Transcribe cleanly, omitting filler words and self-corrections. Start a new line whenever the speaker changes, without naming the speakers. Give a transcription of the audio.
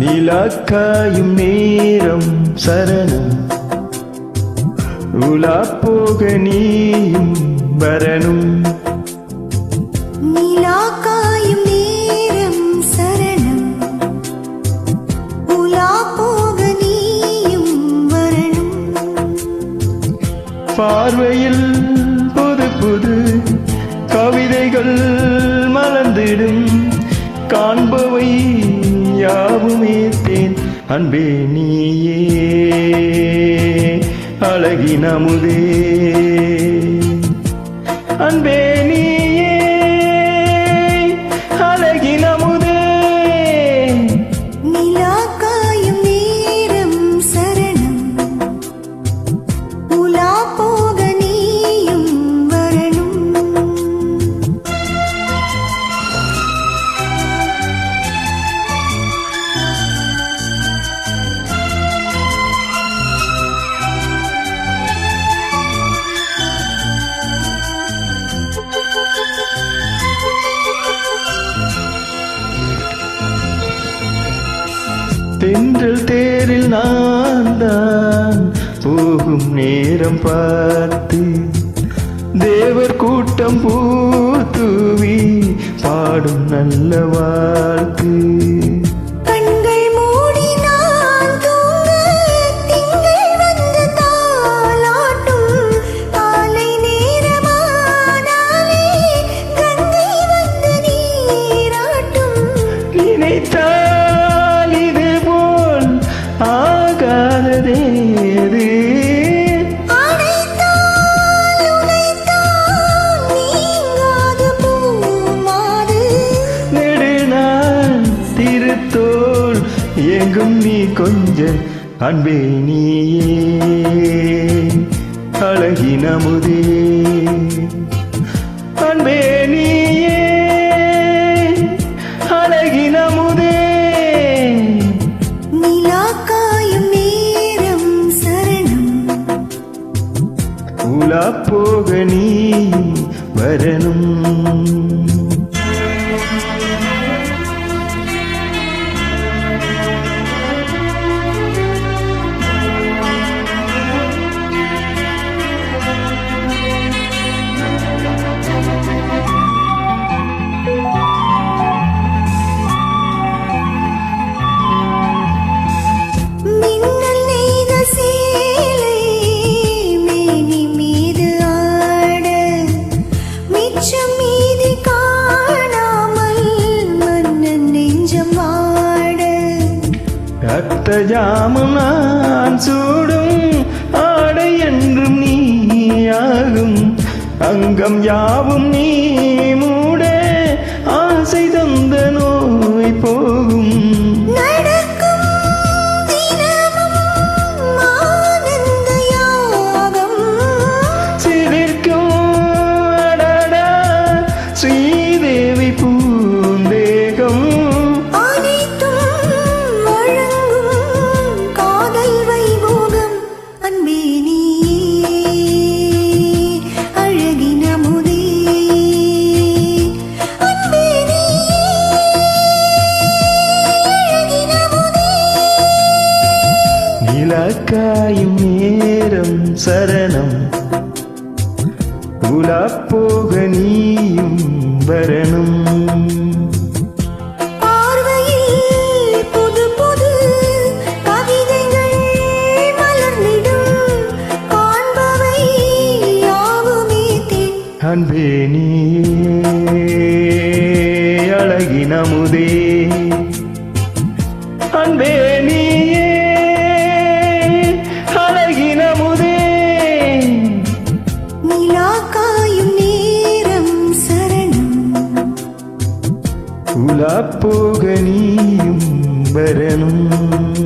நிலாக்காயும் நேரம் சரணம், உலா போக நீயும் வரணும்.
நிலாக்காயும் நேரம் சரணம், உலா போக நீயும் வரணும்.
பார்வையில் புது புது கவிதைகள் மலர்ந்திடும், காண்பவை யாவுமே தேன். அன்பே நீயே அழகின் அமுதே, அன்பே நீயே அழகின் அமுதே.
நிலாக்காயும் நேரம் சரணம், உலா போக நீயும் வரணும்.
தென்றல் தேரில் நான் தான் போகும் நேரம் பார்த்து, தேவர் கூட்டம் பூத்தூவி பாடும் நல்ல வாழ்த்து.
கண்கள் மூடி நான் தூங்க திங்கள் வந்து தாலாட்டும், காலை நேரமானாலே கங்கை வந்து நீராட்டும்.
நினைத்தால் இது போல் ஆகாததேது,
அணைத்தால் உனைத்தான் நீங்காத பூமாது.
நெடுநாள் திருத்தோள் எங்கும் நீ கொஞ்ச. அன்பே நீயே அழகின் அமுதே, அன்பே நீயே அழகின் அமுதே.
நிலாக்காயும் நேரம் சரணம்,
உலா போக நீ வரணும்.
மின்னல் நெய்த சேலை மேனி மீது ஆட, மிச்சம் மீதி காணாமல் மன்னன் நெஞ்சம் வாட.
ரத்த ஜாமம் நான் சூடும் ஆடை என்றும் நீயாகும், அங்கம் யாவும் நீ மூட ஆசை தந்த நோய் போகும்.
நடக்கும் தினமும் ஆனந்த யாகம்,
சிலிர்க்கும் அடடா ஸ்ரீதேவி பூந்தேகம்.
அனைத்தும் வழங்கும் காதல் வைபோகம். அன்பே நீயே அழகின் அமுதே, அன்பே நீயே அழகின் அமுதே.
நிலாக்காயும் நேரம் சரணம், உலா போக நீயும் வரணும்.
பார்வையில் புது புது கவிதைகள் மலர்ந்திடும், காண்பவை யாவுமே தேன்.
அன்பே நீயே அழகின் அமுதே, அன்பே நீயே அழகின் அமுதே.
நிலாக்காயும் நேரம் சரணம்,
உலா போக நீயும் வரணும்.